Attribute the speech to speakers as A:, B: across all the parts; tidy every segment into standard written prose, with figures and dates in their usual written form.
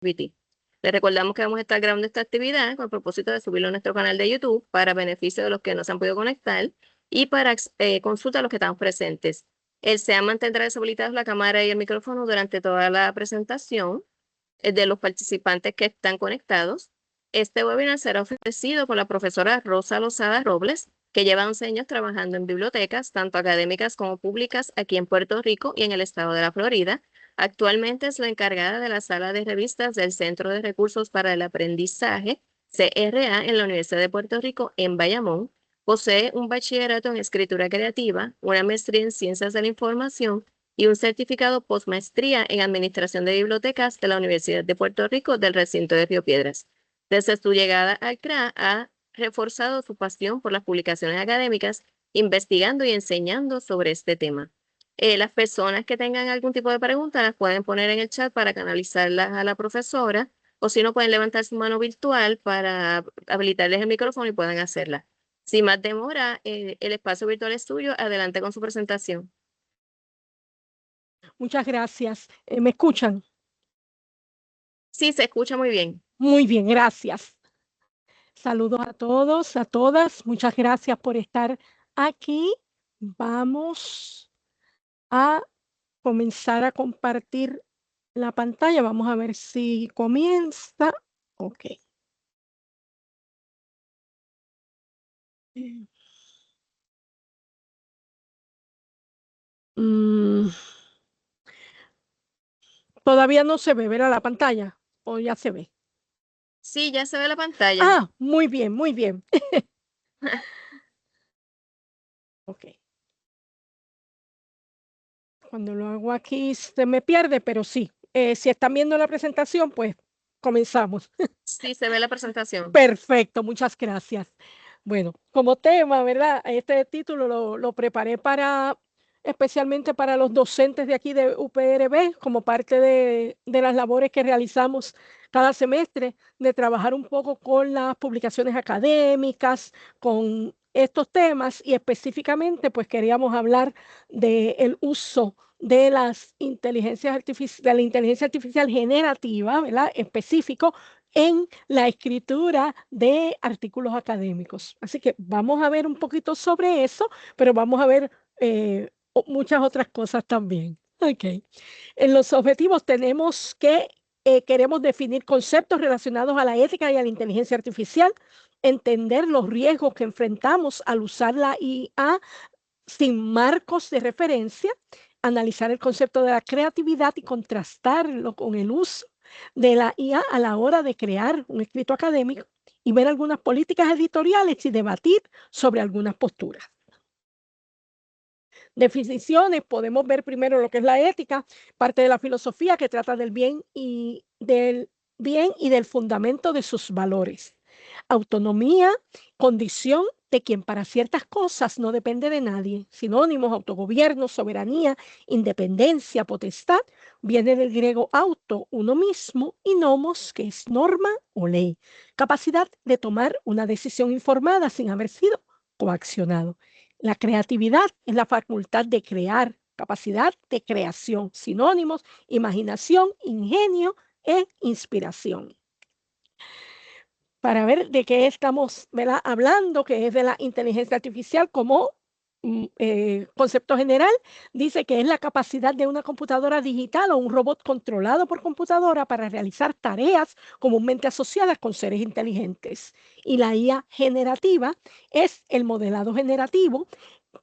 A: ChatGPT. Les recordamos que vamos a estar grabando esta actividad con el propósito de subirlo a nuestro canal de YouTube para beneficio de los que no se han podido conectar y para consulta a los que estamos presentes. El SEA mantendrá deshabilitados la cámara y el micrófono durante toda la presentación de los participantes que están conectados. Este webinar será ofrecido por la profesora Rosa Lozada Robles, que lleva 11 años trabajando en bibliotecas, tanto académicas como públicas, aquí en Puerto Rico y en el estado de la Florida. Actualmente es la encargada de la sala de revistas del Centro de Recursos para el Aprendizaje, CRA, en la Universidad de Puerto Rico, en Bayamón. Posee un bachillerato en escritura creativa, una maestría en ciencias de la información y un certificado postmaestría en Administración de Bibliotecas de la Universidad de Puerto Rico del recinto de Río Piedras. Desde su llegada al CRA ha reforzado su pasión por las publicaciones académicas, investigando y enseñando sobre este tema. Las personas que tengan algún tipo de pregunta las pueden poner en el chat para canalizarlas a la profesora, o si no, pueden levantar su mano virtual para habilitarles el micrófono y puedan hacerla. Sin más demora, el espacio virtual es suyo. Adelante con su presentación.
B: Muchas gracias. ¿Me escuchan?
A: Sí, se escucha muy bien.
B: Muy bien, gracias. Saludos a todos, a todas. Muchas gracias por estar aquí. Vamos a comenzar a compartir la pantalla. Vamos a ver si comienza. Ok. Todavía no se ve, ¿verdad? La pantalla. ¿O ya se ve?
A: Sí, ya se ve la pantalla.
B: Ah, muy bien, muy bien. Ok. Cuando lo hago aquí se me pierde, pero sí. Si están viendo la presentación, pues comenzamos.
A: Sí, se ve la presentación.
B: Perfecto, muchas gracias. Bueno, como tema, ¿verdad? Este título lo preparé especialmente para los docentes de aquí de UPRB, como parte de las labores que realizamos cada semestre, de trabajar un poco con las publicaciones académicas, con estos temas, y específicamente, pues queríamos hablar del uso de la inteligencia artificial generativa, ¿verdad? Específico en la escritura de artículos académicos. Así que vamos a ver un poquito sobre eso, pero vamos a ver muchas otras cosas también. Ok. En los objetivos tenemos que queremos definir conceptos relacionados a la ética y a la inteligencia artificial, entender los riesgos que enfrentamos al usar la IA sin marcos de referencia, analizar el concepto de la creatividad y contrastarlo con el uso de la IA a la hora de crear un escrito académico y ver algunas políticas editoriales y debatir sobre algunas posturas. Definiciones, podemos ver primero lo que es la ética, parte de la filosofía que trata del bien y del fundamento de sus valores. Autonomía, condición de quien para ciertas cosas no depende de nadie. Sinónimos: autogobierno, soberanía, independencia, potestad. Viene del griego auto, uno mismo, y nomos, que es norma o ley. Capacidad de tomar una decisión informada sin haber sido coaccionado. La creatividad es la facultad de crear, capacidad de creación. Sinónimos: imaginación, ingenio e inspiración. Para ver de qué estamos, ¿verdad?, hablando, que es de la inteligencia artificial como concepto general, dice que es la capacidad de una computadora digital o un robot controlado por computadora para realizar tareas comúnmente asociadas con seres inteligentes. Y la IA generativa es el modelado generativo,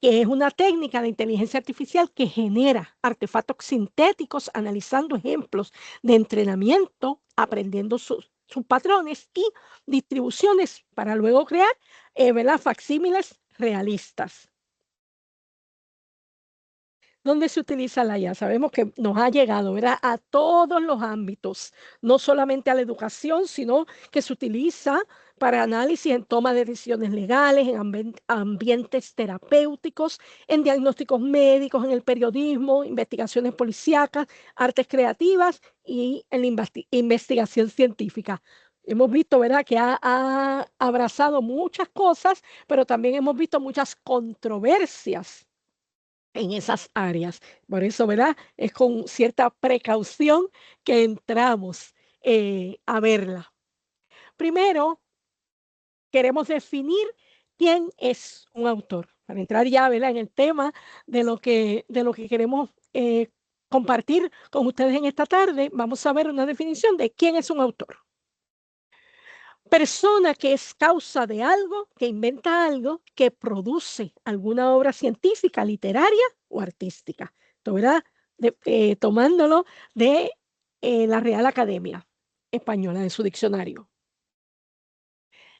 B: que es una técnica de inteligencia artificial que genera artefactos sintéticos analizando ejemplos de entrenamiento, aprendiendo sus patrones y distribuciones para luego crear facsímiles realistas. ¿Dónde se utiliza la IA? Sabemos que nos ha llegado, ¿verdad?, a todos los ámbitos, no solamente a la educación, sino que se utiliza para análisis en toma de decisiones legales, en ambientes terapéuticos, en diagnósticos médicos, en el periodismo, investigaciones policíacas, artes creativas y en la investigación científica. Hemos visto, ¿verdad?, que ha abrazado muchas cosas, pero también hemos visto muchas controversias en esas áreas. Por eso, ¿verdad?, es con cierta precaución que entramos a verla. Primero, queremos definir quién es un autor. Para entrar ya, ¿verdad?, en el tema de lo que queremos compartir con ustedes en esta tarde, vamos a ver una definición de quién es un autor. Persona que es causa de algo, que inventa algo, que produce alguna obra científica, literaria o artística. Esto, ¿verdad?, tomándolo de la Real Academia Española, de su diccionario.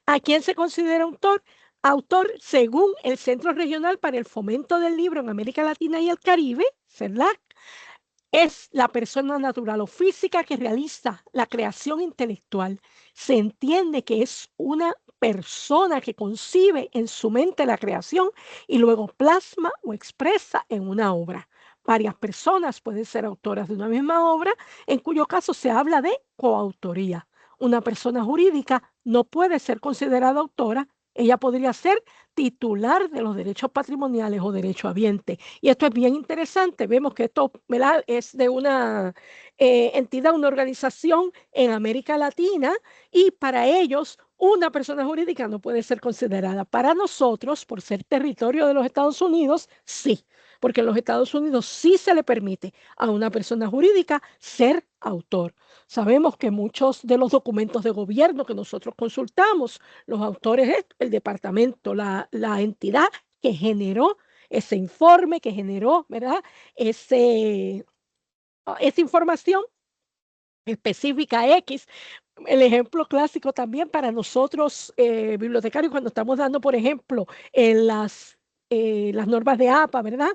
B: ¿A quién se considera autor? Autor, según el Centro Regional para el Fomento del Libro en América Latina y el Caribe, CERLAC, es la persona natural o física que realiza la creación intelectual. Se entiende que es una persona que concibe en su mente la creación y luego plasma o expresa en una obra. Varias personas pueden ser autoras de una misma obra, en cuyo caso se habla de coautoría. Una persona jurídica no puede ser considerada autora. Ella podría ser titular de los derechos patrimoniales o derechohabiente. Y esto es bien interesante. Vemos que esto, ¿verdad?, es de una entidad, una organización en América Latina, y para ellos una persona jurídica no puede ser considerada. Para nosotros, por ser territorio de los Estados Unidos, sí, porque en los Estados Unidos sí se le permite a una persona jurídica ser autor. Sabemos que muchos de los documentos de gobierno que nosotros consultamos, los autores es el departamento, la entidad que generó ese informe, que generó, ¿verdad?, esa información específica X. El ejemplo clásico también para nosotros, bibliotecarios, cuando estamos dando, por ejemplo, en las normas de APA, ¿verdad?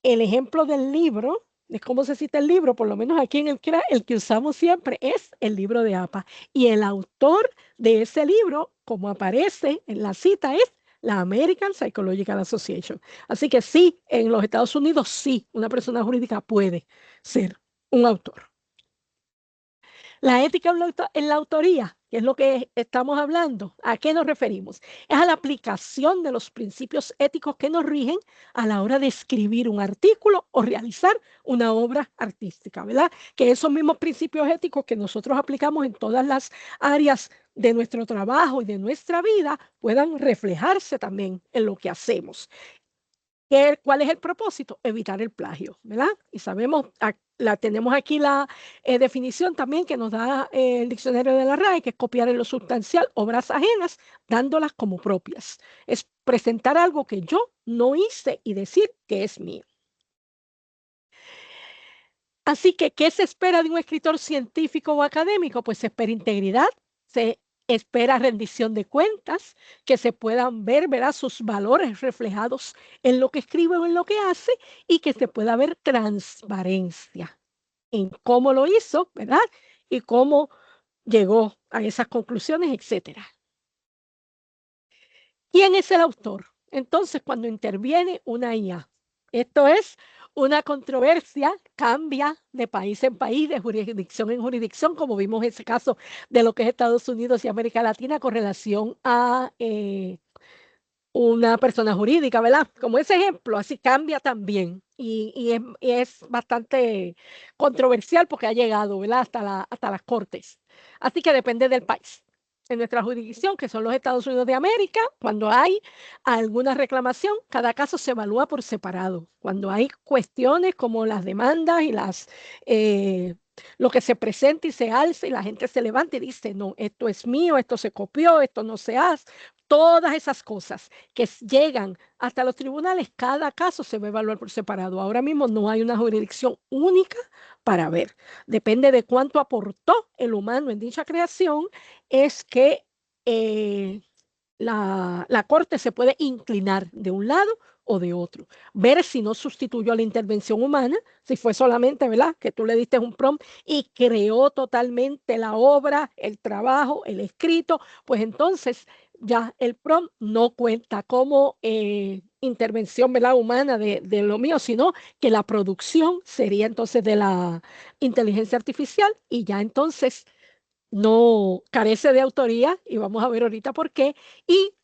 B: El ejemplo del libro, de cómo se cita el libro, por lo menos aquí en el CRA, el que usamos siempre es el libro de APA. Y el autor de ese libro, como aparece en la cita, es la American Psychological Association. Así que sí, en los Estados Unidos sí, una persona jurídica puede ser un autor. La ética en la autoría, que es lo que estamos hablando, ¿a qué nos referimos? Es a la aplicación de los principios éticos que nos rigen a la hora de escribir un artículo o realizar una obra artística, ¿verdad? Que esos mismos principios éticos que nosotros aplicamos en todas las áreas de nuestro trabajo y de nuestra vida puedan reflejarse también en lo que hacemos. ¿Cuál es el propósito? Evitar el plagio, ¿verdad? Y sabemos, tenemos aquí la definición también que nos da el diccionario de la RAE, que es copiar en lo sustancial obras ajenas, dándolas como propias. Es presentar algo que yo no hice y decir que es mío. Así que, ¿qué se espera de un escritor científico o académico? Pues se espera integridad, se espera rendición de cuentas, que se puedan ver, ¿verdad?, sus valores reflejados en lo que escribe o en lo que hace, y que se pueda ver transparencia en cómo lo hizo, ¿verdad?, y cómo llegó a esas conclusiones, etcétera. ¿Quién es el autor? Entonces, cuando interviene una IA, esto es una controversia, cambia de país en país, de jurisdicción en jurisdicción, como vimos en ese caso de lo que es Estados Unidos y América Latina con relación a una persona jurídica, ¿verdad? Como ese ejemplo, así cambia también. Y es bastante controversial porque ha llegado, ¿verdad?, hasta las cortes. Así que depende del país. En nuestra jurisdicción, que son los Estados Unidos de América, cuando hay alguna reclamación, cada caso se evalúa por separado. Cuando hay cuestiones como las demandas y lo que se presenta y se alza y la gente se levanta y dice, no, esto es mío, esto se copió, esto no se hace. Todas esas cosas que llegan hasta los tribunales, cada caso se va a evaluar por separado. Ahora mismo no hay una jurisdicción única para ver. Depende de cuánto aportó el humano en dicha creación, es que la corte se puede inclinar de un lado o de otro. Ver si no sustituyó a la intervención humana, si fue solamente, ¿verdad?, que tú le diste un prompt y creó totalmente la obra, el trabajo, el escrito, pues entonces ya el prompt no cuenta como intervención, ¿verdad?, humana de lo mío, sino que la producción sería entonces de la inteligencia artificial, y ya entonces no carece de autoría, y vamos a ver ahorita por qué, y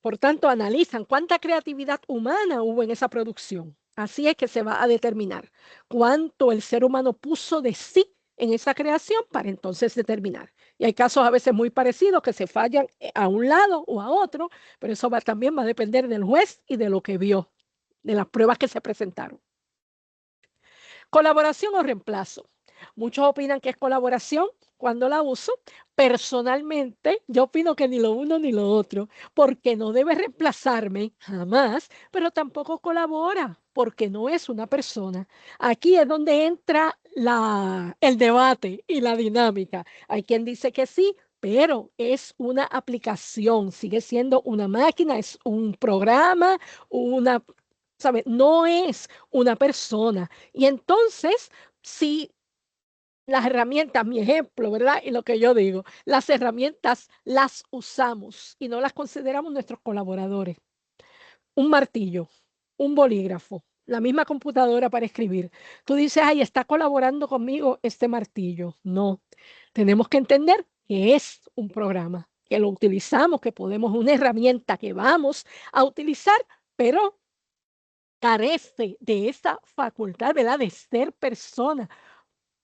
B: por tanto analizan cuánta creatividad humana hubo en esa producción. Así es que se va a determinar cuánto el ser humano puso de sí en esa creación para entonces determinar. Y hay casos a veces muy parecidos que se fallan a un lado o a otro, pero eso también va a depender del juez y de lo que vio, de las pruebas que se presentaron. Colaboración o reemplazo. Muchos opinan que es colaboración cuando la uso. Personalmente, yo opino que ni lo uno ni lo otro, porque no debe reemplazarme jamás, pero tampoco colabora, porque no es una persona. Aquí es donde entra el debate y la dinámica. Hay quien dice que sí, pero es una aplicación, sigue siendo una máquina, es un programa, ¿sabe? No es una persona. Y entonces, si las herramientas, mi ejemplo, ¿verdad? Y lo que yo digo, las herramientas las usamos y no las consideramos nuestros colaboradores. Un martillo, un bolígrafo, la misma computadora para escribir. Tú dices, ay, está colaborando conmigo este martillo. No, tenemos que entender que es un programa, que lo utilizamos, que podemos, una herramienta que vamos a utilizar, pero carece de esa facultad, ¿verdad? De ser persona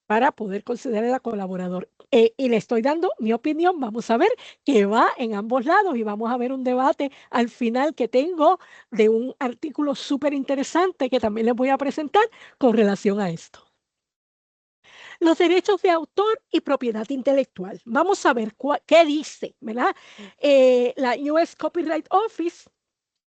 B: para poder considerar a colaborador. Y le estoy dando mi opinión. Vamos a ver que va en ambos lados y vamos a ver un debate al final que tengo de un artículo súper interesante que también les voy a presentar con relación a esto. Los derechos de autor y propiedad intelectual. Vamos a ver qué dice, ¿verdad? La US Copyright Office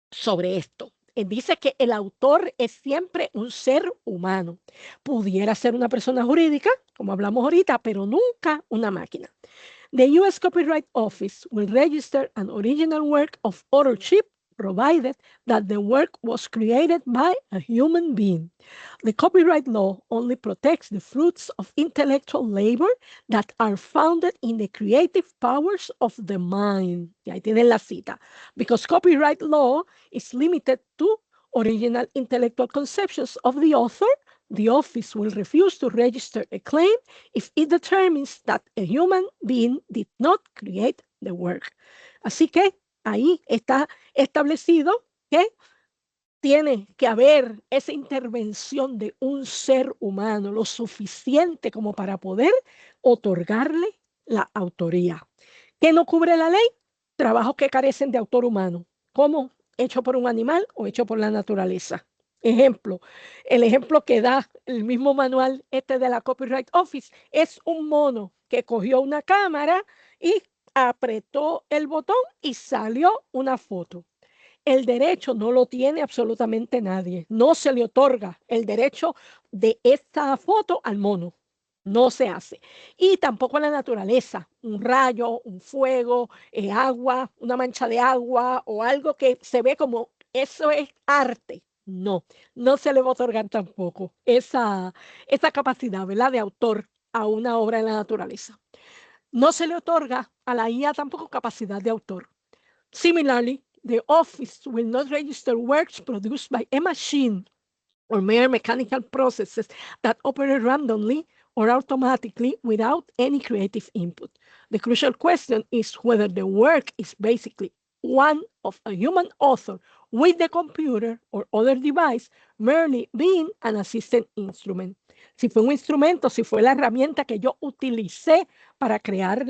B: sobre esto. Dice que el autor es siempre un ser humano. Pudiera ser una persona jurídica, como hablamos ahorita, pero nunca una máquina. The U.S. Copyright Office will register an original work of authorship provided that the work was created by a human being. The copyright law only protects the fruits of intellectual labor that are founded in the creative powers of the mind. Y ahí tienen la cita. Because copyright law is limited to original intellectual conceptions of the author, the office will refuse to register a claim if it determines that a human being did not create the work. Así que ahí está establecido que tiene que haber esa intervención de un ser humano lo suficiente como para poder otorgarle la autoría. ¿Qué no cubre la ley? Trabajos que carecen de autor humano, como hecho por un animal o hecho por la naturaleza. Ejemplo, el ejemplo que da el mismo manual de la Copyright Office es un mono que cogió una cámara y apretó el botón y salió una foto. El derecho no lo tiene absolutamente nadie. No se le otorga el derecho de esta foto al mono. No se hace. Y tampoco a la naturaleza. Un rayo, un fuego, agua, una mancha de agua o algo que se ve como eso es arte. No, no se le va a otorgar tampoco esa capacidad, ¿verdad? De autor a una obra de la naturaleza. No se le otorga a la IA tampoco capacidad de autor. Similarly, the office will not register works produced by a machine or mere mechanical processes that operate randomly or automatically without any creative input. The crucial question is whether the work is basically one of a human author with the computer or other device merely being an assistant instrument. Si fue un instrumento, si fue la herramienta que yo utilicé para crear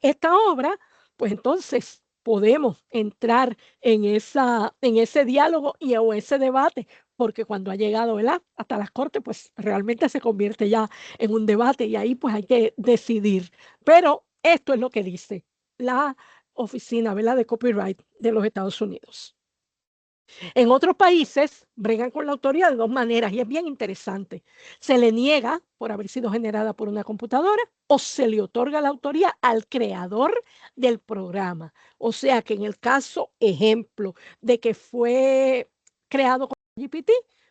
B: esta obra, pues entonces podemos entrar en ese diálogo o ese debate, porque cuando ha llegado, ¿verdad?, hasta las cortes, pues realmente se convierte ya en un debate y ahí pues hay que decidir. Pero esto es lo que dice la oficina, ¿verdad?, de copyright de los Estados Unidos. En otros países bregan con la autoría de dos maneras y es bien interesante. Se le niega por haber sido generada por una computadora o se le otorga la autoría al creador del programa. O sea que en el caso, ejemplo, de que fue creado con GPT,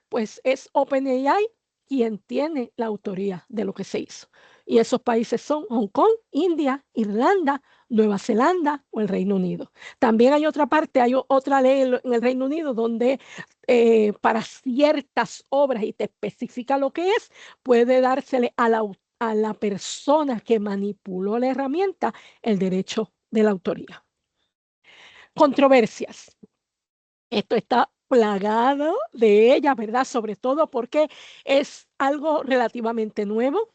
B: pues es OpenAI quien tiene la autoría de lo que se hizo. Y esos países son Hong Kong, India, Irlanda, Nueva Zelanda o el Reino Unido. También hay otra parte, hay otra ley en el Reino Unido donde para ciertas obras, y te especifica lo que es, puede dársele a la persona que manipuló la herramienta el derecho de la autoría. Controversias. Esto está plagado de ellas, ¿verdad? Sobre todo porque es algo relativamente nuevo.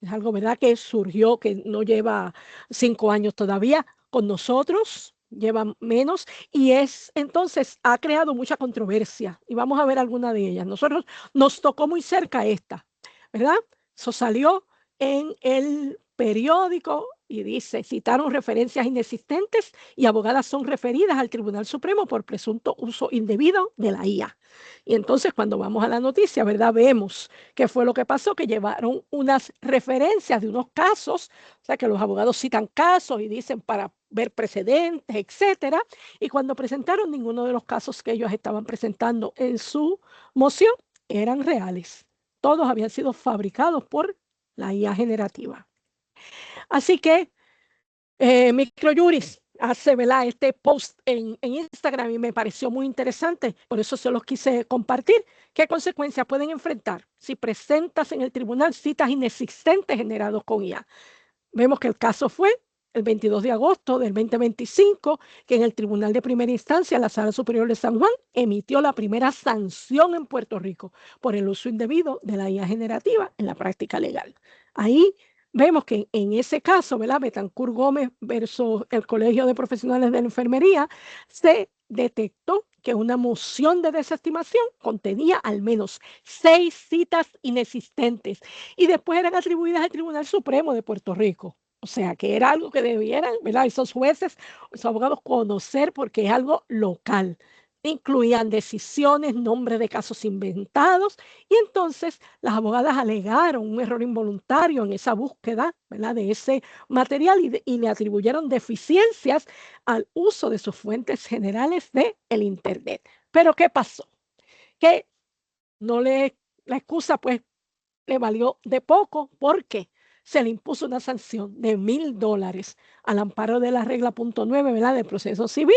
B: Es algo, ¿verdad?, que surgió, que no lleva 5 años todavía con nosotros, lleva menos, y entonces ha creado mucha controversia, y vamos a ver alguna de ellas. Nosotros nos tocó muy cerca esta, ¿verdad? Eso salió en el periódico y dice, citaron referencias inexistentes y abogadas son referidas al Tribunal Supremo por presunto uso indebido de la IA. Y entonces cuando vamos a la noticia, ¿verdad?, vemos qué fue lo que pasó, que llevaron unas referencias de unos casos, o sea, que los abogados citan casos y dicen para ver precedentes, etcétera, y cuando presentaron, ninguno de los casos que ellos estaban presentando en su moción eran reales. Todos habían sido fabricados por la IA generativa. Así que Microjuris hace, ¿verdad?, este post en Instagram y me pareció muy interesante, por eso se los quise compartir. ¿Qué consecuencias pueden enfrentar si presentas en el tribunal citas inexistentes generados con IA? Vemos que el caso fue el 22 de agosto del 2025, que en el Tribunal de Primera Instancia, la Sala Superior de San Juan, emitió la primera sanción en Puerto Rico por el uso indebido de la IA generativa en la práctica legal. Ahí vemos que en ese caso, ¿verdad?, Betancur Gómez versus el Colegio de Profesionales de la Enfermería, se detectó que una moción de desestimación contenía al menos 6 citas inexistentes y después eran atribuidas al Tribunal Supremo de Puerto Rico. O sea, que era algo que debieran, ¿verdad?, esos jueces, esos abogados conocer porque es algo local. Incluían decisiones, nombres de casos inventados y entonces las abogadas alegaron un error involuntario en esa búsqueda, ¿verdad?, de ese material y le atribuyeron deficiencias al uso de sus fuentes generales del Internet. Pero ¿qué pasó? Que la excusa pues le valió de poco porque se le impuso una sanción de $1,000 al amparo de la regla punto 9, ¿verdad?, del proceso civil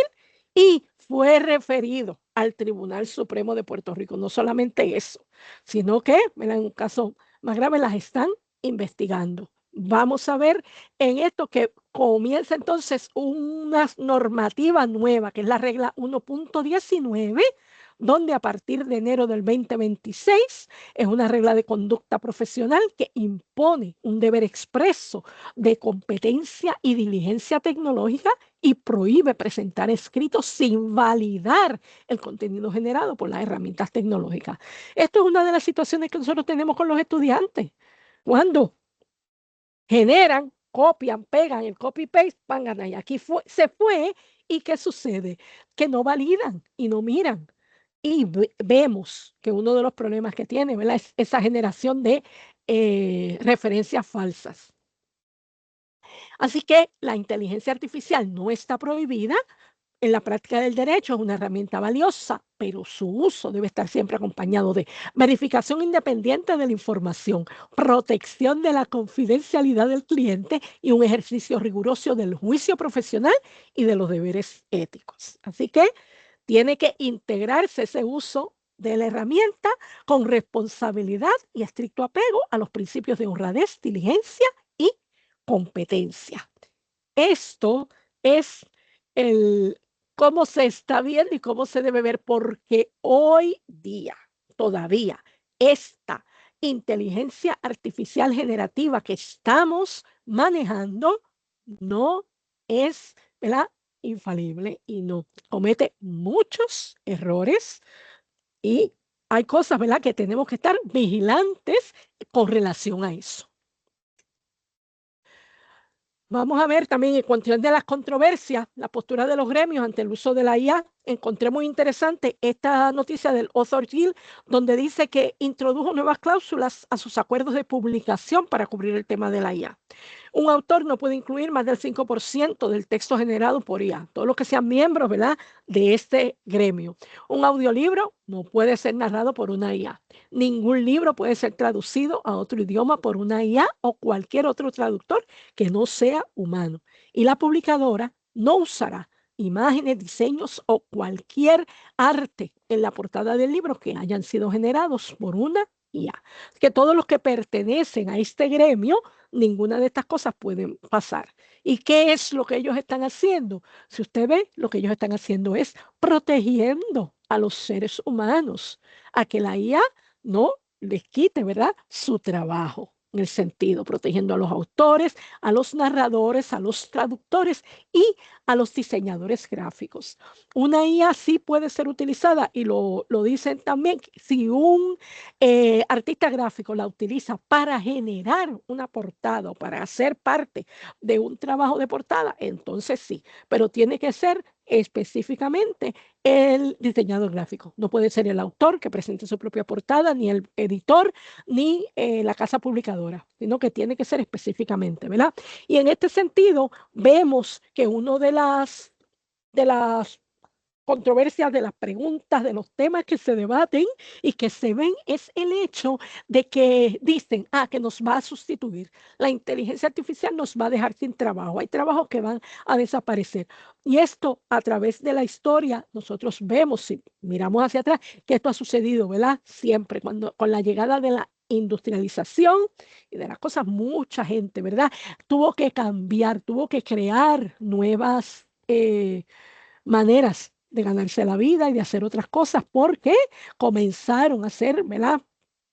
B: y fue referido al Tribunal Supremo de Puerto Rico. No solamente eso, sino que, ¿verdad?, en un caso más grave las están investigando. Vamos a ver en esto que comienza entonces una normativa nueva, que es la regla 1.19, donde a partir de enero del 2026 es una regla de conducta profesional que impone un deber expreso de competencia y diligencia tecnológica y prohíbe presentar escritos sin validar el contenido generado por las herramientas tecnológicas. Esto es una de las situaciones que nosotros tenemos con los estudiantes. Cuando generan, copian, pegan el copy-paste, van a y aquí se fue, ¿y qué sucede? Que no validan y no miran. Y vemos que uno de los problemas que tiene, ¿verdad?, es esa generación de referencias falsas. Así que la inteligencia artificial no está prohibida. En la práctica del derecho es una herramienta valiosa, pero su uso debe estar siempre acompañado de verificación independiente de la información, protección de la confidencialidad del cliente y un ejercicio riguroso del juicio profesional y de los deberes éticos. Así que tiene que integrarse ese uso de la herramienta con responsabilidad y estricto apego a los principios de honradez, diligencia y competencia. Esto es el cómo se está viendo y cómo se debe ver, porque hoy día todavía esta inteligencia artificial generativa que estamos manejando no es, ¿verdad?, infalible y no comete muchos errores y hay cosas, ¿verdad?, que tenemos que estar vigilantes con relación a eso. Vamos a ver también en cuestión de las controversias, la postura de los gremios ante el uso de la IA. Encontré muy interesante esta noticia del Author Guild, donde dice que introdujo nuevas cláusulas a sus acuerdos de publicación para cubrir el tema de la IA. Un autor no puede incluir más del 5% del texto generado por IA, todos los que sean miembros, ¿verdad?, de este gremio. Un audiolibro no puede ser narrado por una IA. Ningún libro puede ser traducido a otro idioma por una IA o cualquier otro traductor que no sea humano. Y la publicadora no usará imágenes, diseños o cualquier arte en la portada del libro que hayan sido generados por una IA. Que todos los que pertenecen a este gremio, ninguna de estas cosas pueden pasar. ¿Y qué es lo que ellos están haciendo? Si usted ve, lo que ellos están haciendo es protegiendo a los seres humanos, a que la IA no les quite, ¿verdad?, su trabajo. en el sentido, protegiendo a los autores, a los narradores, a los traductores y a los diseñadores gráficos. Una IA sí puede ser utilizada, y lo dicen también, si un artista gráfico la utiliza para generar una portada o para hacer parte de un trabajo de portada, entonces sí, pero tiene que ser específicamente el diseñador gráfico. No puede ser el autor que presente su propia portada, ni el editor, ni la casa publicadora, sino que tiene que ser específicamente, ¿verdad? Y en este sentido, vemos que uno de las controversias, de las preguntas, de los temas que se debaten y que se ven es el hecho de que dicen, que nos va a sustituir. La inteligencia artificial nos va a dejar sin trabajo. Hay trabajos que van a desaparecer. Y esto a través de la historia, nosotros vemos, si miramos hacia atrás, que esto ha sucedido, ¿verdad? Siempre, cuando con la llegada de la industrialización y de las cosas, mucha gente, ¿verdad? Tuvo que cambiar, tuvo que crear nuevas maneras de ganarse la vida y de hacer otras cosas, porque comenzaron a hacer, ¿verdad?,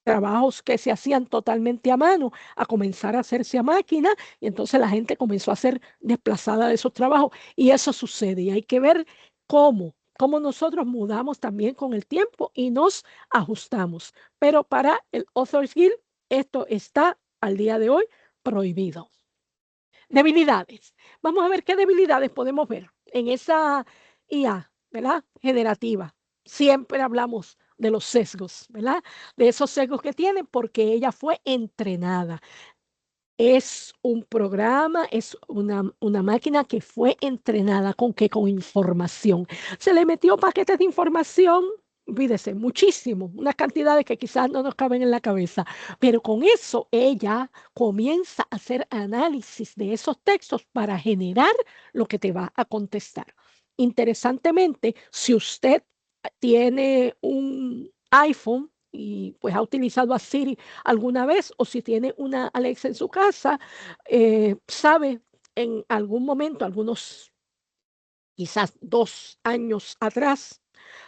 B: trabajos que se hacían totalmente a mano, a comenzar a hacerse a máquina, y entonces la gente comenzó a ser desplazada de esos trabajos, y eso sucede, y hay que ver cómo nosotros mudamos también con el tiempo y nos ajustamos. Pero para el Authors Guild, esto está al día de hoy prohibido. Debilidades. Vamos a ver qué debilidades podemos ver en esa IA, ¿verdad? Generativa. Siempre hablamos de los sesgos, ¿verdad? De esos sesgos que tiene porque ella fue entrenada. Es un programa, es una máquina que fue entrenada ¿con qué? Con información. Se le metió paquetes de información, olvídese, muchísimo, unas cantidades que quizás no nos caben en la cabeza, pero con eso ella comienza a hacer análisis de esos textos para generar lo que te va a contestar. Interesantemente, si usted tiene un iPhone y pues ha utilizado a Siri alguna vez, o si tiene una Alexa en su casa, sabe en algún momento, algunos quizás 2 años atrás,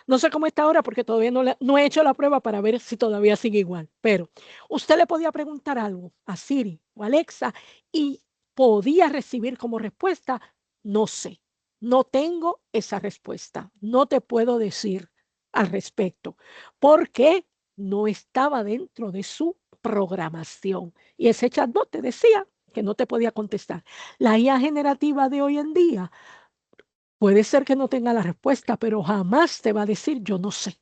B: no sé cómo está ahora porque todavía no he hecho la prueba para ver si todavía sigue igual, pero usted le podía preguntar algo a Siri o Alexa y podía recibir como respuesta, no sé, no tengo esa respuesta, no te puedo decir al respecto, porque no estaba dentro de su programación. Y ese chatbot te decía que no te podía contestar. La IA generativa de hoy en día puede ser que no tenga la respuesta, pero jamás te va a decir yo no sé.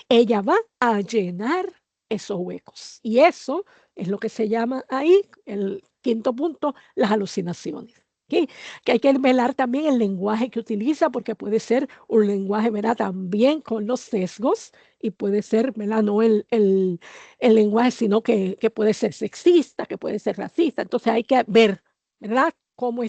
B: Ella va a llenar esos huecos. Y eso es lo que se llama ahí, el quinto punto, las alucinaciones. ¿Sí? Que hay que velar también el lenguaje que utiliza, porque puede ser un lenguaje, ¿verdad?, también con los sesgos, y puede ser, ¿verdad?, no el lenguaje, sino que puede ser sexista, que puede ser racista. Entonces hay que ver, ¿verdad?, cómo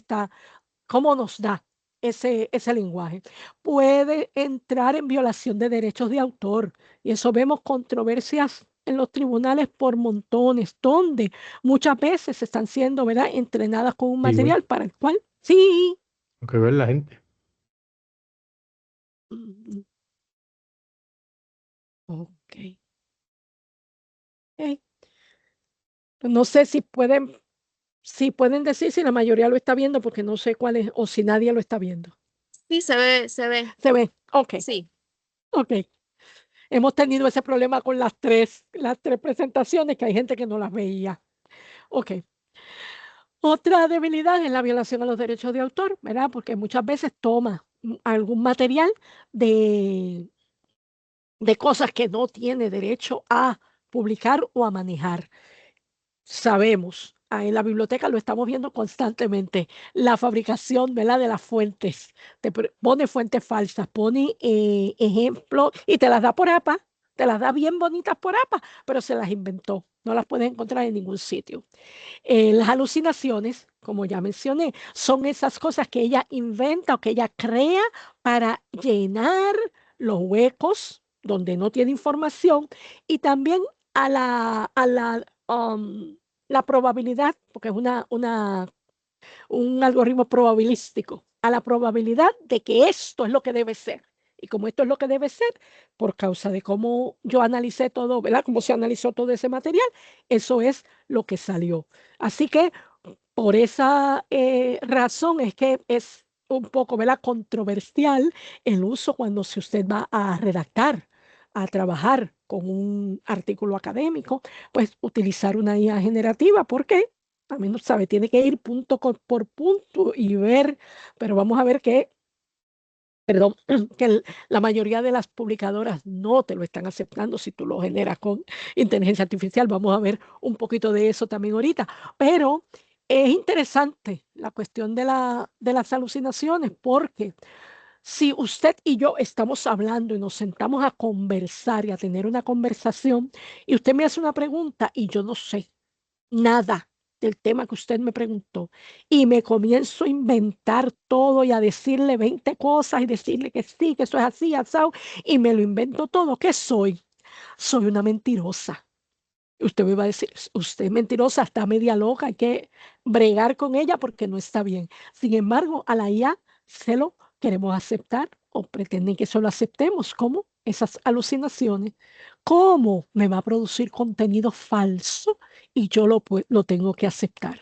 B: nos da ese lenguaje. Puede entrar en violación de derechos de autor, y eso vemos controversias en los tribunales por montones, donde muchas veces están siendo, ¿verdad?, entrenadas con un
C: Sí, güey.
B: material para el cual sí.
C: Lo que ve la gente.
B: Mm, ok. Ok. Pues no sé si pueden decir si la mayoría lo está viendo, porque no sé cuál es, o si nadie lo está viendo.
A: Sí, se ve, se ve.
B: Se ve. Ok.
A: Sí.
B: Ok. Hemos tenido ese problema con las tres presentaciones, que hay gente que no las veía. Ok. Otra debilidad es la violación a los derechos de autor, ¿verdad? Porque muchas veces toma algún material de cosas que no tiene derecho a publicar o a manejar. Sabemos, en la biblioteca lo estamos viendo constantemente, la fabricación, ¿verdad?, de las fuentes. Pone fuentes falsas, pone ejemplos y te las da por APA, te las da bien bonitas por APA, pero se las inventó. No las puedes encontrar en ningún sitio. Las alucinaciones, como ya mencioné, son esas cosas que ella inventa o que ella crea para llenar los huecos donde no tiene información, y también a la probabilidad, porque es un algoritmo probabilístico, a la probabilidad de que esto es lo que debe ser y como esto es lo que debe ser, por causa de cómo yo analicé todo, ¿verdad? Cómo se analizó todo ese material, eso es lo que salió. Así que por esa razón es que es un poco, ¿verdad?, controversial el uso cuando si usted va a redactar, a trabajar con un artículo académico, pues utilizar una IA generativa. ¿Por qué? También no sabe, tiene que ir por punto y ver, pero vamos a ver que, perdón, que la mayoría de las publicadoras no te lo están aceptando si tú lo generas con inteligencia artificial. Vamos a ver un poquito de eso también ahorita. Pero es interesante la cuestión de las alucinaciones, porque si usted y yo estamos hablando y nos sentamos a conversar y a tener una conversación, y usted me hace una pregunta y yo no sé nada del tema que usted me preguntó y me comienzo a inventar todo y a decirle 20 cosas y decirle que sí, que eso es así, asado, y me lo invento todo, ¿qué soy? Soy una mentirosa. Usted me va a decir, usted es mentirosa, está media loca, hay que bregar con ella porque no está bien. Sin embargo, a la IA se lo queremos aceptar o pretenden que solo aceptemos. ¿Cómo? Esas alucinaciones. ¿Cómo me va a producir contenido falso y yo lo tengo que aceptar?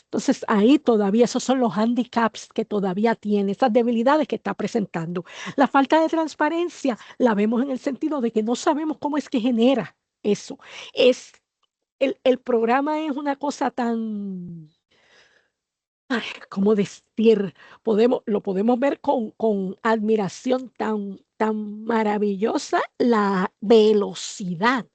B: Entonces ahí todavía esos son los handicaps que todavía tiene, esas debilidades que está presentando. La falta de transparencia la vemos en el sentido de que no sabemos cómo es que genera eso. Es el programa es una cosa tan, ay, ¿cómo decir? Lo podemos ver con admiración tan maravillosa, la velocidad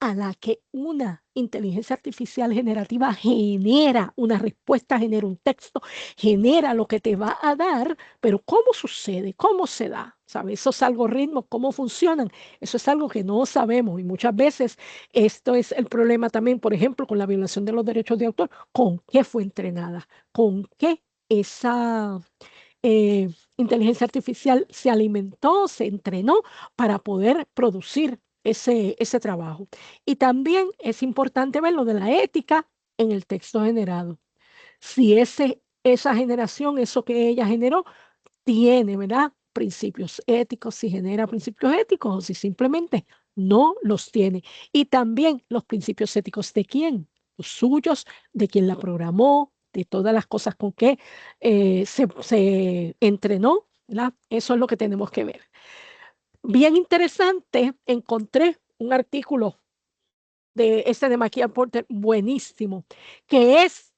B: a la que una inteligencia artificial generativa genera una respuesta, genera un texto, genera lo que te va a dar, pero ¿cómo sucede? ¿Cómo se da? ¿Sabes? Esos algoritmos, ¿cómo funcionan? Eso es algo que no sabemos y muchas veces esto es el problema también, por ejemplo, con la violación de los derechos de autor. ¿Con qué fue entrenada? ¿Con qué esa inteligencia artificial se alimentó, se entrenó para poder producir ese trabajo? Y también es importante ver lo de la ética en el texto generado. Si esa generación, eso que ella generó, tiene, ¿verdad?, principios éticos, si genera principios éticos o si simplemente no los tiene. Y también los principios éticos de quién, los suyos, de quien la programó, de todas las cosas con que se entrenó, ¿verdad? Eso es lo que tenemos que ver. Bien interesante, encontré un artículo de Makia Porter buenísimo, que es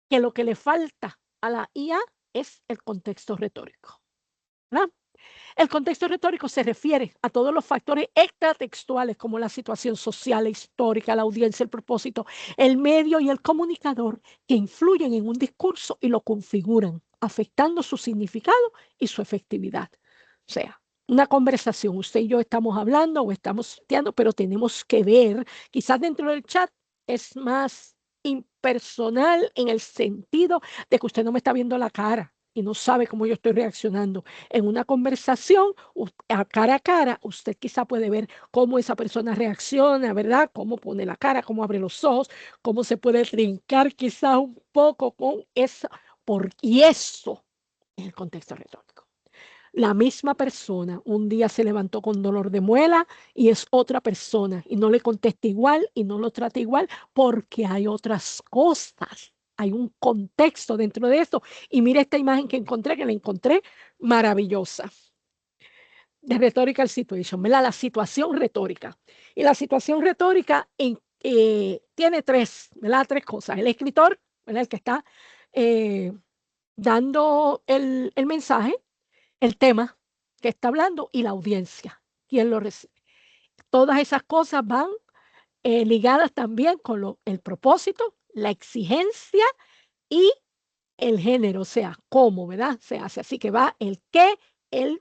B: que lo que le falta a la IA es el contexto retórico, ¿verdad? El contexto retórico se refiere a todos los factores extratextuales como la situación social, la histórica, la audiencia, el propósito, el medio y el comunicador que influyen en un discurso y lo configuran, afectando su significado y su efectividad. O sea, una conversación, usted y yo estamos hablando o estamos chateando, pero tenemos que ver, quizás dentro del chat es más impersonal en el sentido de que usted no me está viendo la cara y no sabe cómo yo estoy reaccionando. En una conversación, a cara, usted quizá puede ver cómo esa persona reacciona, ¿verdad? Cómo pone la cara, cómo abre los ojos, cómo se puede trincar quizá un poco con eso. Y eso es el contexto retórico. La misma persona un día se levantó con dolor de muela y es otra persona y no le contesta igual y no lo trata igual porque hay otras cosas. Hay un contexto dentro de esto. Y mira esta imagen que la encontré maravillosa. De rhetorical situation, ¿verdad? La situación retórica. Y la situación retórica tiene ¿verdad? Tres cosas. El escritor, ¿verdad? El que está eh, dando el mensaje, el tema que está hablando y la audiencia, quien lo recibe. Todas esas cosas van ligadas también con el propósito, la exigencia y el género, o sea, cómo, ¿verdad? Se hace así que va el qué, el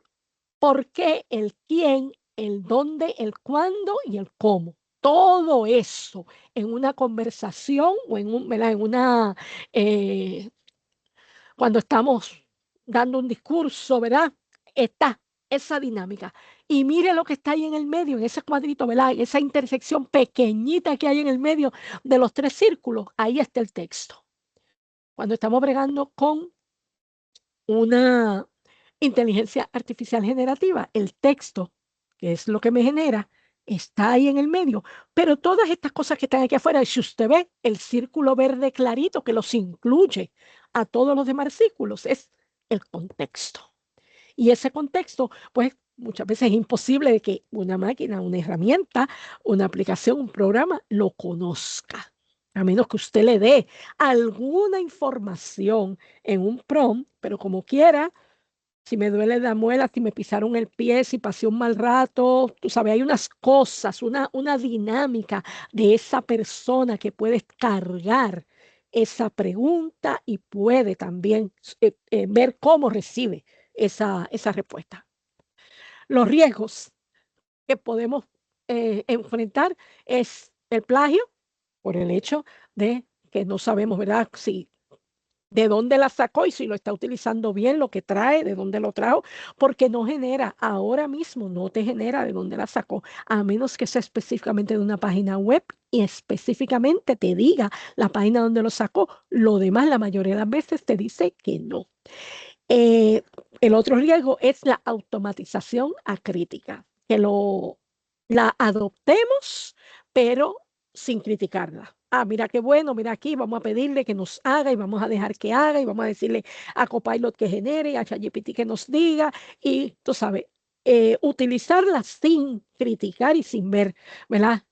B: por qué, el quién, el dónde, el cuándo y el cómo. Todo eso en una conversación o ¿verdad? En una, cuando estamos dando un discurso, ¿verdad? Está esa dinámica. Y mire lo que está ahí en el medio, en ese cuadrito, ¿verdad? En esa intersección pequeñita que hay en el medio de los tres círculos, ahí está el texto. Cuando estamos bregando con una Inteligencia artificial generativa, el texto, que es lo que me genera, está ahí en el medio, pero todas estas cosas que están aquí afuera, si usted ve el círculo verde clarito que los incluye a todos los demás círculos, es el contexto. Y ese contexto, pues muchas veces es imposible de que una máquina, una herramienta, una aplicación, un programa lo conozca, a menos que usted le dé alguna información en un prompt, pero como quiera, si me duele la muela, si me pisaron el pie, si pasé un mal rato, tú sabes, hay unas cosas, una dinámica de esa persona que puede cargar esa pregunta y puede también ver cómo recibe esa respuesta. Los riesgos que podemos enfrentar es el plagio por el hecho de que no sabemos, ¿verdad? Si de dónde la sacó y si lo está utilizando bien, lo que trae, de dónde lo trajo, porque no genera, ahora mismo no te genera de dónde la sacó, a menos que sea específicamente de una página web y específicamente te diga la página donde lo sacó. Lo demás, la mayoría de las veces te dice que no. El otro riesgo es la automatización acrítica, que la adoptemos, pero sin criticarla. Ah, mira qué bueno, mira aquí, vamos a pedirle que nos haga y vamos a dejar que haga y vamos a decirle a Copilot que genere y a ChatGPT que nos diga y tú sabes, utilizarla sin criticar y sin ver, ¿verdad?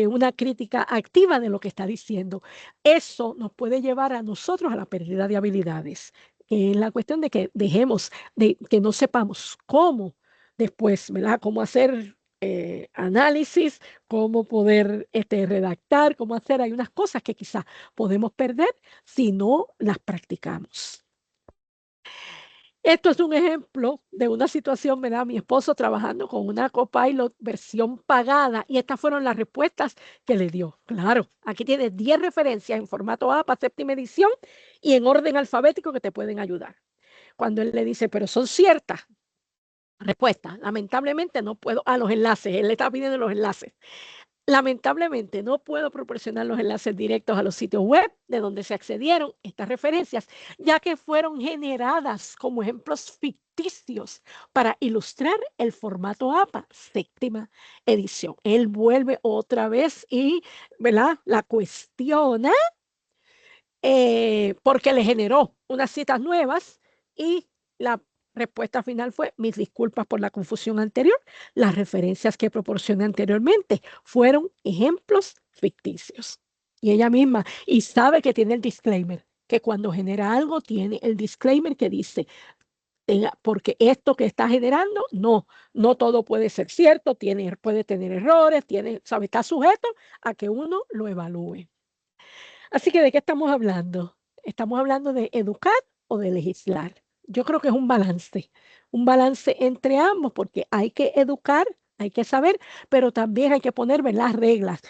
B: Una crítica activa de lo que está diciendo. Eso nos puede llevar a nosotros a la pérdida de habilidades, que es la cuestión de que dejemos, de que no sepamos cómo después, ¿verdad? Cómo hacer análisis, cómo poder redactar, cómo hacer. Hay unas cosas que quizás podemos perder si no las practicamos. Esto es un ejemplo de una situación, ¿verdad? Mi esposo trabajando con una Copilot versión pagada y estas fueron las respuestas que le dio. Claro, aquí tiene 10 referencias en formato APA, séptima edición y en orden alfabético que te pueden ayudar. Cuando él le dice, pero son ciertas, respuesta, lamentablemente no puedo, los enlaces, él le está pidiendo los enlaces. Lamentablemente no puedo proporcionar los enlaces directos a los sitios web de donde se accedieron estas referencias, ya que fueron generadas como ejemplos ficticios para ilustrar el formato APA, séptima edición. Él vuelve otra vez y, ¿verdad? La cuestiona porque le generó unas citas nuevas y la respuesta final fue: mis disculpas por la confusión anterior. Las referencias que proporcioné anteriormente fueron ejemplos ficticios. Y ella misma, y sabe que tiene el disclaimer, que cuando genera algo tiene el disclaimer que dice, porque esto que está generando, no todo puede ser cierto, puede tener errores, sabe, está sujeto a que uno lo evalúe. Así que, ¿de qué estamos hablando? Estamos hablando de educar o de legislar. Yo creo que es un balance entre ambos, porque hay que educar, hay que saber, pero también hay que poner, ¿verdad?, las reglas.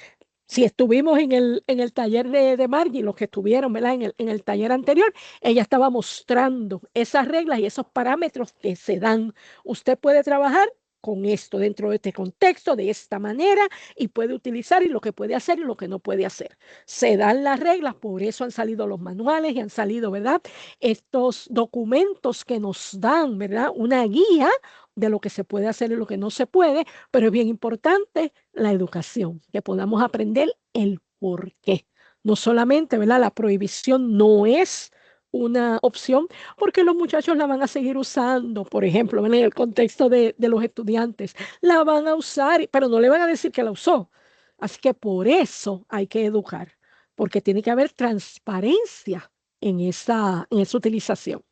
B: Si estuvimos en el taller de Margie, los que estuvieron, ¿verdad?, en el taller anterior, ella estaba mostrando esas reglas y esos parámetros que se dan. Usted puede trabajar con esto dentro de este contexto, de esta manera, y puede utilizar y lo que puede hacer y lo que no puede hacer. Se dan las reglas, por eso han salido los manuales y han salido, ¿verdad?, estos documentos que nos dan, ¿verdad?, una guía de lo que se puede hacer y lo que no se puede, pero es bien importante la educación, que podamos aprender el por qué. No solamente, ¿verdad?, la prohibición no es una opción, porque los muchachos la van a seguir usando, por ejemplo, en el contexto de los estudiantes, la van a usar, pero no le van a decir que la usó. Así que por eso hay que educar, porque tiene que haber transparencia en esa utilización.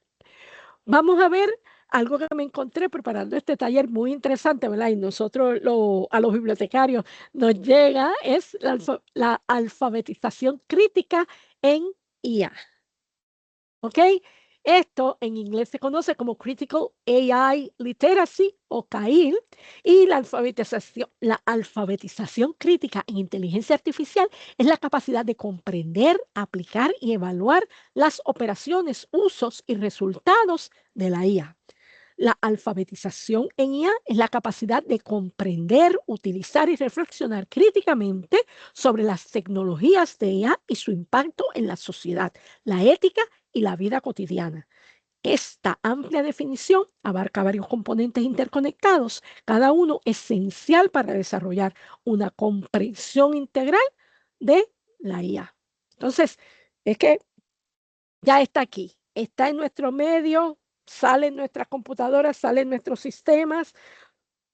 B: Vamos a ver algo que me encontré preparando este taller muy interesante, ¿verdad? Y nosotros a los bibliotecarios nos llega, es la alfabetización crítica en IA. ¿Ok? Esto en inglés se conoce como Critical AI Literacy o CAIL, y la alfabetización crítica en inteligencia artificial es la capacidad de comprender, aplicar y evaluar las operaciones, usos y resultados de la IA. La alfabetización en IA es la capacidad de comprender, utilizar y reflexionar críticamente sobre las tecnologías de IA y su impacto en la sociedad, la ética y la vida cotidiana. Esta amplia definición abarca varios componentes interconectados, cada uno esencial para desarrollar una comprensión integral de la IA. Entonces, es que ya está aquí, está en nuestro medio, sale en nuestras computadoras, sale en nuestros sistemas,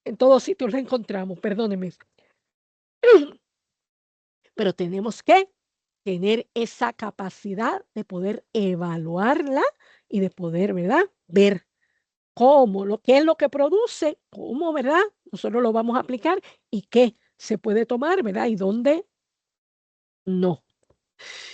B: en todos sitios la encontramos, perdónenme. Pero tenemos que tener esa capacidad de poder evaluarla y de poder, ¿verdad? Ver cómo, qué es lo que produce, cómo, ¿verdad? Nosotros lo vamos a aplicar y qué se puede tomar, ¿verdad? Y dónde no.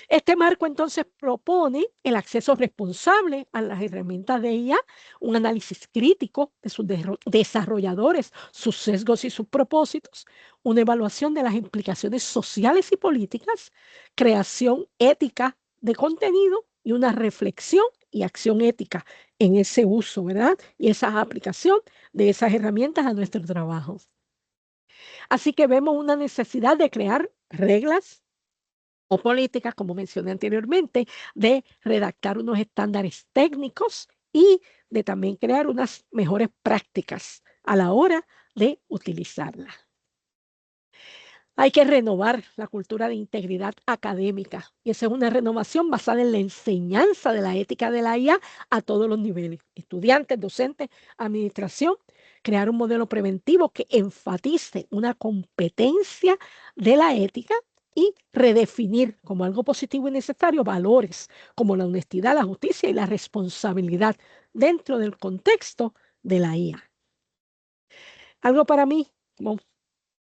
B: Este marco entonces propone el acceso responsable a las herramientas de IA, un análisis crítico de sus desarrolladores, sus sesgos y sus propósitos, una evaluación de las implicaciones sociales y políticas, creación ética de contenido y una reflexión y acción ética en ese uso, ¿verdad? Y esa aplicación de esas herramientas a nuestro trabajo. Así que vemos una necesidad de crear reglas o políticas, como mencioné anteriormente, de redactar unos estándares técnicos y de también crear unas mejores prácticas a la hora de utilizarla. Hay que renovar la cultura de integridad académica y esa es una renovación basada en la enseñanza de la ética de la IA a todos los niveles, estudiantes, docentes, administración, crear un modelo preventivo que enfatice una competencia de la ética y redefinir como algo positivo y necesario valores como la honestidad, la justicia y la responsabilidad dentro del contexto de la IA. Algo para mí,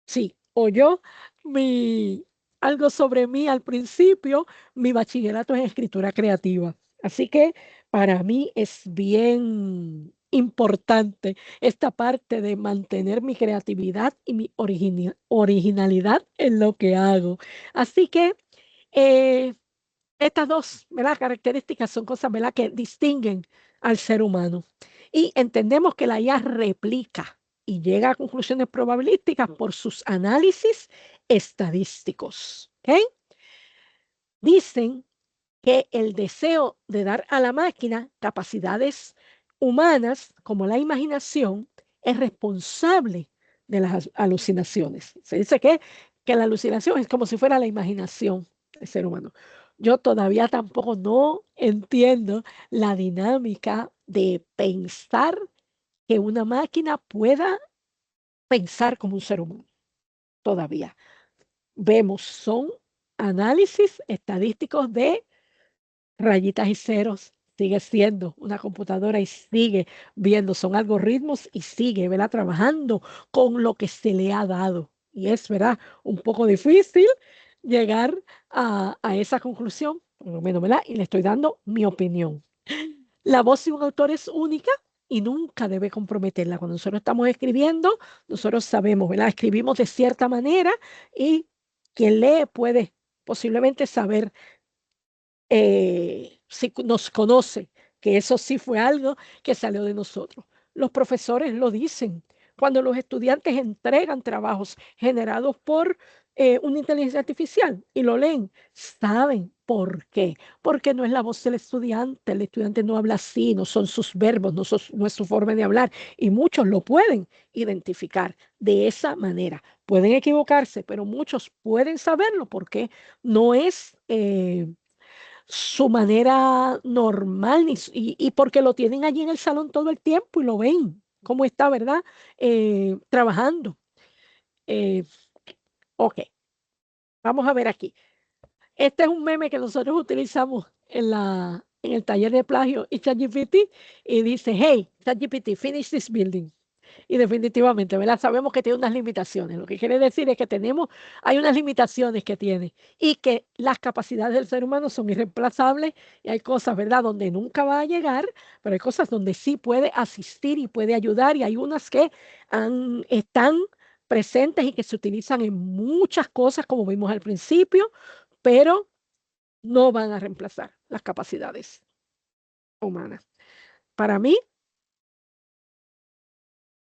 B: sí, o yo, mi, algo sobre mí al principio, mi bachillerato es en escritura creativa. Así que para mí es bien importante esta parte de mantener mi creatividad y mi originalidad en lo que hago. Así que eh, estas dos, ¿verdad? Características son cosas, ¿verdad? Que distinguen al ser humano. Y entendemos que la IA replica y llega a conclusiones probabilísticas por sus análisis estadísticos. ¿Ok? Dicen que el deseo de dar a la máquina capacidades humanas como la imaginación es responsable de las alucinaciones. Se dice que la alucinación es como si fuera la imaginación del ser humano. Yo todavía tampoco no entiendo la dinámica de pensar que una máquina pueda pensar como un ser humano. Todavía vemos, son análisis estadísticos de rayitas y ceros, sigue siendo una computadora y sigue viendo, son algoritmos y sigue, ¿verdad? Trabajando con lo que se le ha dado. Y es, ¿verdad? Un poco difícil llegar a esa conclusión, por lo menos, ¿verdad? Y le estoy dando mi opinión. La voz de un autor es única y nunca debe comprometerla. Cuando nosotros estamos escribiendo, nosotros sabemos, ¿verdad? Escribimos de cierta manera y quien lee puede posiblemente saber si nos conoce, que eso sí fue algo que salió de nosotros. Los profesores lo dicen. Cuando los estudiantes entregan trabajos generados por una inteligencia artificial y lo leen, saben por qué. Porque no es la voz del estudiante. El estudiante no habla así, no son sus verbos, no es su forma de hablar. Y muchos lo pueden identificar de esa manera. Pueden equivocarse, pero muchos pueden saberlo porque no es su manera normal y porque lo tienen allí en el salón todo el tiempo y lo ven cómo está, ¿verdad? Trabajando. Eh, ok, vamos a ver aquí. Este es un meme que nosotros utilizamos en el taller de plagio y ChatGPT y dice, hey, ChatGPT, finish this building. Y definitivamente, ¿verdad? Sabemos que tiene unas limitaciones. Lo que quiere decir es que hay unas limitaciones que tiene y que las capacidades del ser humano son irreemplazables y hay cosas, ¿verdad?, donde nunca va a llegar, pero hay cosas donde sí puede asistir y puede ayudar y hay unas que están presentes y que se utilizan en muchas cosas, como vimos al principio, pero no van a reemplazar las capacidades humanas. Para mí,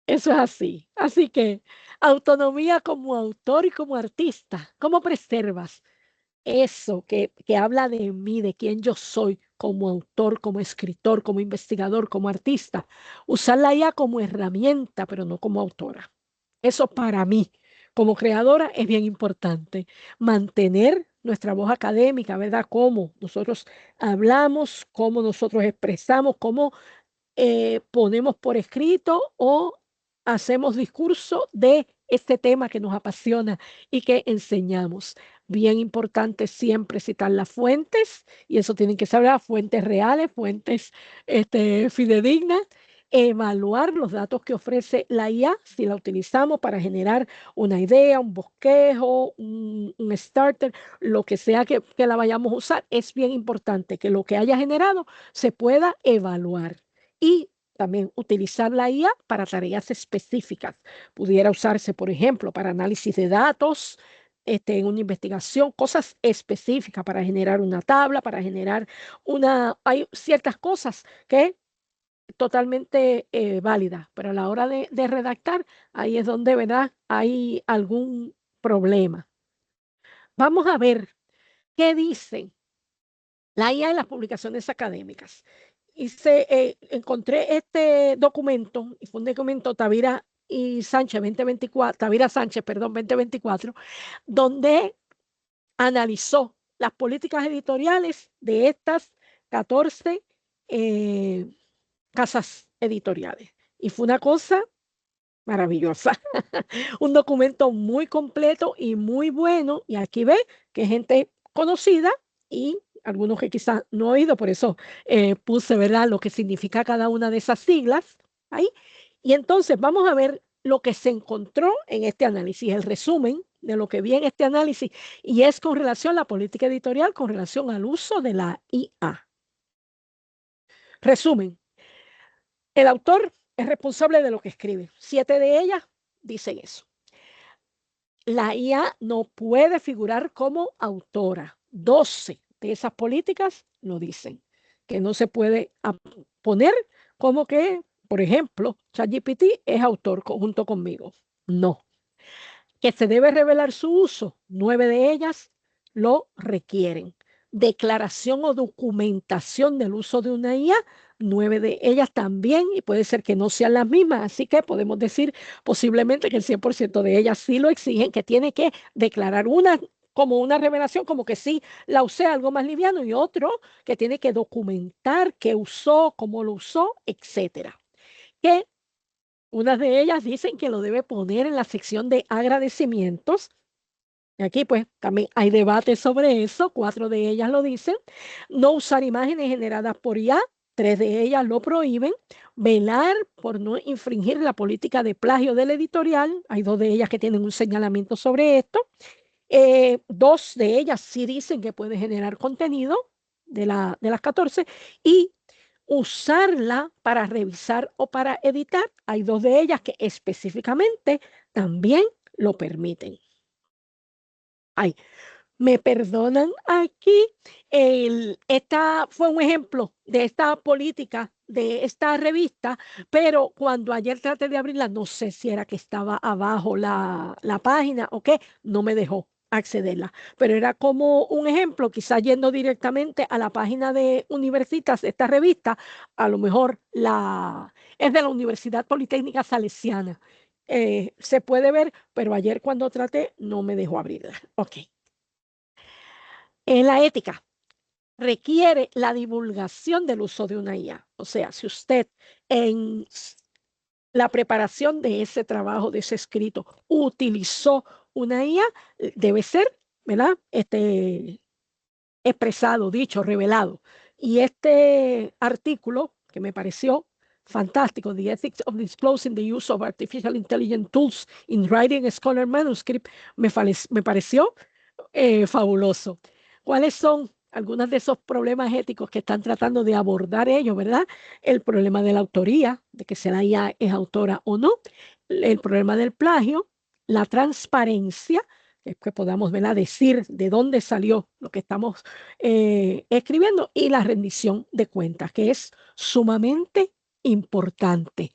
B: eso es así. Así que autonomía como autor y como artista, ¿cómo preservas eso que habla de mí, de quién yo soy como autor, como escritor, como investigador, como artista, usar la IA como herramienta, pero no como autora. Eso para mí, como creadora, es bien importante. Mantener nuestra voz académica, ¿verdad? Cómo nosotros hablamos, cómo nosotros expresamos, cómo ponemos por escrito o hacemos discurso de este tema que nos apasiona y que enseñamos. Bien importante siempre citar las fuentes, y eso tienen que ser las fuentes reales, fuentes fidedignas, evaluar los datos que ofrece la IA, si la utilizamos para generar una idea, un bosquejo, un starter, lo que sea que la vayamos a usar, es bien importante que lo que haya generado se pueda evaluar. Y también utilizar la IA para tareas específicas. Pudiera usarse, por ejemplo, para análisis de datos, en una investigación, cosas específicas para generar una tabla, para generar hay ciertas cosas que totalmente válidas, pero a la hora de redactar, ahí es donde, ¿verdad? Hay algún problema. Vamos a ver qué dicen la IA en las publicaciones académicas. Encontré este documento, y fue un documento Tavira y Sánchez 2024, Tavira Sánchez, perdón, 2024, donde analizó las políticas editoriales de estas 14 casas editoriales. Y fue una cosa maravillosa. Un documento muy completo y muy bueno. Y aquí ve que es gente conocida y algunos que quizás no he oído, por eso puse, ¿verdad?, lo que significa cada una de esas siglas ahí. Y entonces vamos a ver lo que se encontró en este análisis, el resumen de lo que vi en este análisis, y es con relación a la política editorial, con relación al uso de la IA. Resumen, el autor es responsable de lo que escribe. 7 de ellas dicen eso. La IA no puede figurar como autora. 12 de esas políticas lo dicen, que no se puede poner como que, por ejemplo, ChatGPT es autor junto conmigo. No. Que se debe revelar su uso. 9 de ellas lo requieren. Declaración o documentación del uso de una IA, 9 de ellas también, y puede ser que no sean las mismas, así que podemos decir posiblemente que el 100% de ellas sí lo exigen, que tiene que declarar una como una revelación, como que sí la usé, algo más liviano, y otro que tiene que documentar qué usó, cómo lo usó, etcétera. Que unas de ellas dicen que lo debe poner en la sección de agradecimientos. Y aquí pues también hay debate sobre eso. 4 de ellas lo dicen. No usar imágenes generadas por IA. 3 de ellas lo prohíben. Velar por no infringir la política de plagio del editorial. Hay 2 de ellas que tienen un señalamiento sobre esto. 2 de ellas sí dicen que puede generar contenido de las 14 y usarla para revisar o para editar. Hay 2 de ellas que específicamente también lo permiten. Ay, me perdonan aquí. Esta fue un ejemplo de esta política de esta revista, pero cuando ayer traté de abrirla, no sé si era que estaba abajo la página o qué, no me dejó accederla, pero era como un ejemplo, quizás yendo directamente a la página de Universitas, esta revista, a lo mejor es de la Universidad Politécnica Salesiana. Se puede ver, pero ayer cuando traté no me dejó abrirla. Ok. En la ética requiere la divulgación del uso de una IA. O sea, si usted en la preparación de ese trabajo, de ese escrito, utilizó una IA, debe ser, ¿verdad? Expresado, dicho, revelado. Y este artículo que me pareció fantástico, The Ethics of Disclosing the Use of Artificial Intelligence Tools in Writing a Scholar Manuscript, me pareció fabuloso. ¿Cuáles son algunos de esos problemas éticos que están tratando de abordar ellos, verdad? El problema de la autoría, de que si la IA es autora o no, el problema del plagio, la transparencia, que podamos, ¿verdad?, decir de dónde salió lo que estamos escribiendo, y la rendición de cuentas, que es sumamente importante.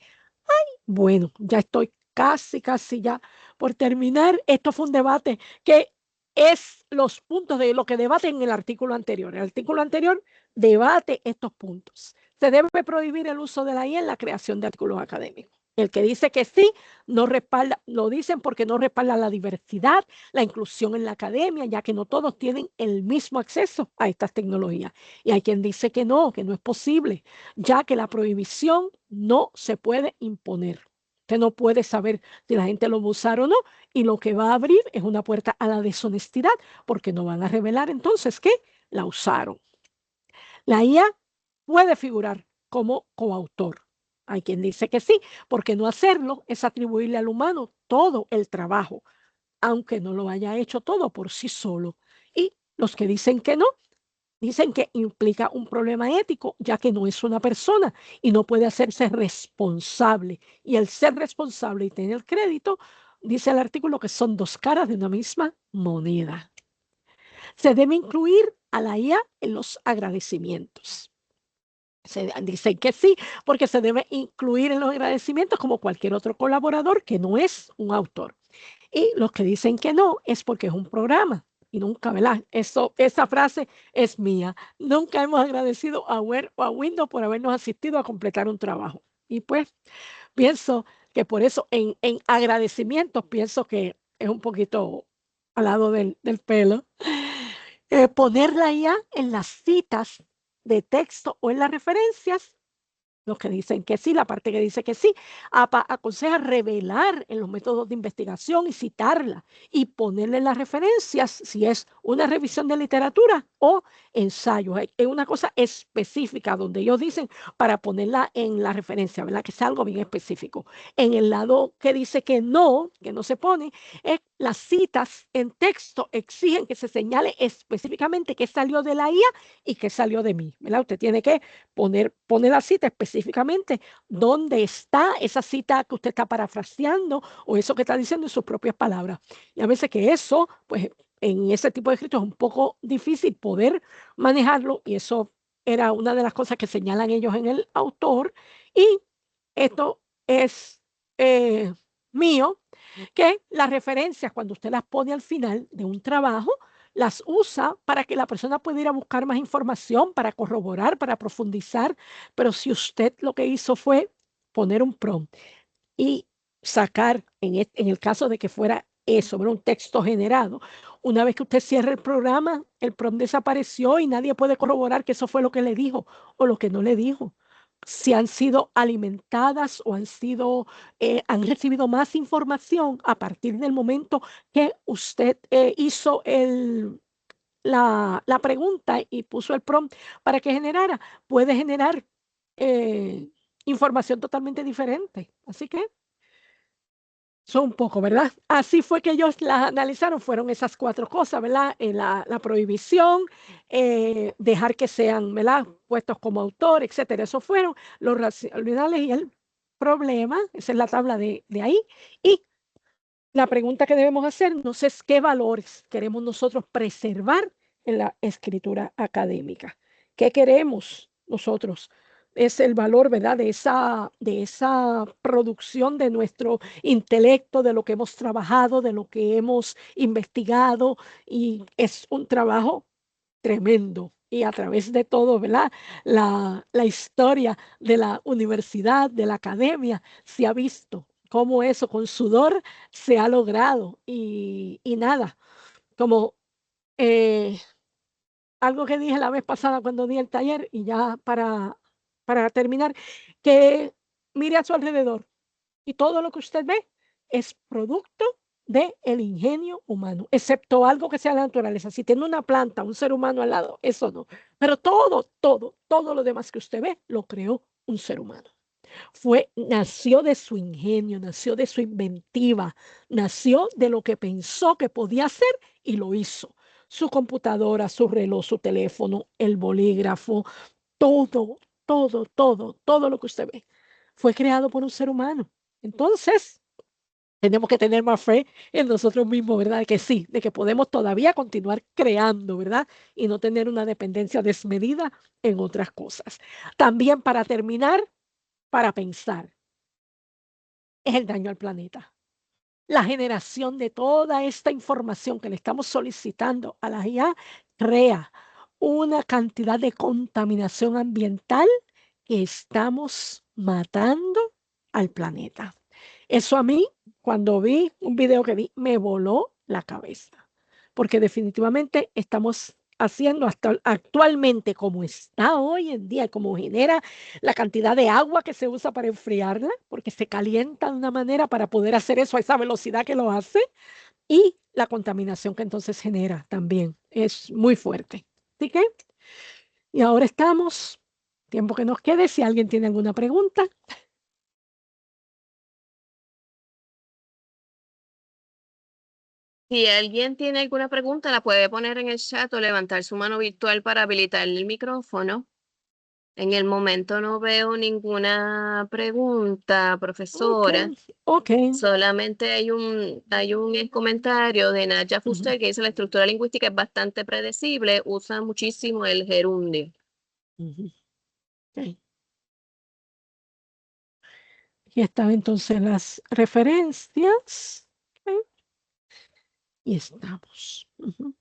B: Bueno, ya estoy casi ya por terminar. Esto fue un debate que es los puntos de lo que debate en el artículo anterior. El artículo anterior debate estos puntos. Se debe prohibir el uso de la IA en la creación de artículos académicos. El que dice que sí, no respalda, lo dicen porque no respalda la diversidad, la inclusión en la academia, ya que no todos tienen el mismo acceso a estas tecnologías. Y hay quien dice que no es posible, ya que la prohibición no se puede imponer. Usted no puede saber si la gente lo va a usar o no, y lo que va a abrir es una puerta a la deshonestidad, porque no van a revelar entonces que la usaron. La IA puede figurar como coautor. Hay quien dice que sí, porque no hacerlo es atribuirle al humano todo el trabajo, aunque no lo haya hecho todo por sí solo. Y los que dicen que no, dicen que implica un problema ético, ya que no es una persona y no puede hacerse responsable. Y el ser responsable y tener crédito, dice el artículo que son dos caras de una misma moneda. Se debe incluir a la IA en los agradecimientos. Se dicen que sí, porque se debe incluir en los agradecimientos como cualquier otro colaborador que no es un autor. Y los que dicen que no es porque es un programa. Y nunca, ¿verdad? Esa frase es mía. Nunca hemos agradecido a Word o a Windows por habernos asistido a completar un trabajo. Y pues pienso que por eso en agradecimientos pienso que es un poquito al lado del pelo. Poner la IA en las citas de texto o en las referencias. Los que dicen que sí, la parte que dice que sí, aconseja revelar en los métodos de investigación y citarla y ponerle las referencias si es una revisión de literatura o ensayo. Es una cosa específica donde ellos dicen para ponerla en la referencia, ¿verdad? Que es algo bien específico. En el lado que dice que no se pone, es las citas en texto exigen que se señale específicamente qué salió de la IA y qué salió de mí, ¿verdad? Usted tiene que poner la cita específicamente dónde está esa cita que usted está parafraseando o eso que está diciendo en sus propias palabras. Y a veces que eso, pues en ese tipo de escritos es un poco difícil poder manejarlo y eso era una de las cosas que señalan ellos en el autor. Y esto es mío, que las referencias cuando usted las pone al final de un trabajo, las usa para que la persona pueda ir a buscar más información, para corroborar, para profundizar. Pero si usted lo que hizo fue poner un prompt y sacar, en el caso de que fuera eso, un texto generado, una vez que usted cierre el programa, el prompt desapareció y nadie puede corroborar que eso fue lo que le dijo o lo que no le dijo. Si han sido alimentadas o han recibido más información a partir del momento que usted hizo la pregunta y puso el prompt para que generara, puede generar eh, información totalmente diferente. Así que son un poco, ¿verdad? Así fue que ellos la analizaron, fueron esas cuatro cosas, ¿verdad? La prohibición, dejar que sean, ¿verdad? Puestos como autor, etcétera. Eso fueron los racionales y el problema, esa es la tabla de ahí. Y la pregunta que debemos hacernos es qué valores queremos nosotros preservar en la escritura académica. ¿Qué queremos nosotros? Es el valor, ¿verdad? De esa producción de nuestro intelecto, de lo que hemos trabajado, de lo que hemos investigado. Y es un trabajo tremendo. Y a través de todo, ¿verdad? La historia de la universidad, de la academia, se ha visto cómo eso con sudor se ha logrado. Y nada, como eh, algo que dije la vez pasada cuando di el taller, y ya para terminar, que mire a su alrededor y todo lo que usted ve es producto del ingenio humano, excepto algo que sea la naturaleza. Si tiene una planta, un ser humano al lado, eso no. Pero todo lo demás que usted ve, lo creó un ser humano. Nació de su ingenio, nació de su inventiva, nació de lo que pensó que podía hacer y lo hizo. Su computadora, su reloj, su teléfono, el bolígrafo, todo lo que usted ve fue creado por un ser humano. Entonces, tenemos que tener más fe en nosotros mismos, ¿verdad? De que sí, de que podemos todavía continuar creando, ¿verdad? Y no tener una dependencia desmedida en otras cosas. También para terminar, para pensar, es el daño al planeta. la generación de toda esta información que le estamos solicitando a la IA crea una cantidad de contaminación ambiental que estamos matando al planeta. Eso a mí, cuando vi un video que vi, me voló la cabeza, porque definitivamente estamos haciendo hasta actualmente como está hoy en día, como genera la cantidad de agua que se usa para enfriarla, porque se calienta de una manera para poder hacer eso a esa velocidad que lo hace, y la contaminación que entonces genera también es muy fuerte. Así que, y ahora estamos, tiempo que nos quede, si alguien tiene alguna pregunta.
A: Si alguien tiene alguna pregunta, la puede poner en el chat o levantar su mano virtual para habilitar el micrófono. En el momento no veo ninguna pregunta, profesora.
B: Ok.
A: Solamente hay un comentario de Nadia
B: Ujú.
A: Fuster que dice la estructura lingüística es bastante predecible, usa muchísimo el gerundio.
B: Ujú. Ok. Aquí están entonces las referencias. Ok. Y estamos. Ujú.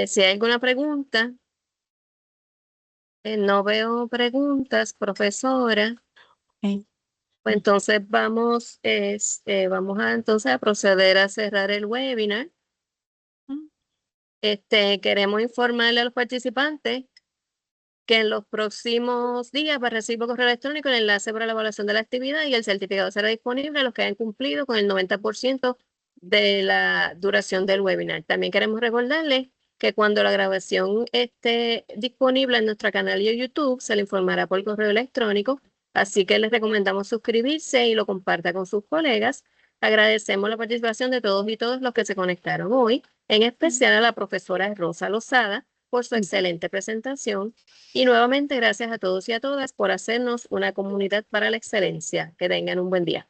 A: Si hay alguna pregunta, no veo preguntas, profesora.
B: Ok.
A: Pues entonces vamos a entonces a proceder a cerrar el webinar.
B: Ujú.
A: Queremos informarle a los participantes que en los próximos días va a recibir por correo electrónico el enlace para la evaluación de la actividad y el certificado será disponible a los que hayan cumplido con el 90% de la duración del webinar. También queremos recordarles que cuando la grabación esté disponible en nuestro canal de YouTube, se le informará por correo electrónico, así que les recomendamos suscribirse y lo comparta con sus colegas. Agradecemos la participación de todos y todas los que se conectaron hoy, en especial a la profesora Rosa Lozada por su excelente presentación. Y nuevamente, gracias a todos y a todas por hacernos una comunidad para la excelencia. Que tengan un buen día.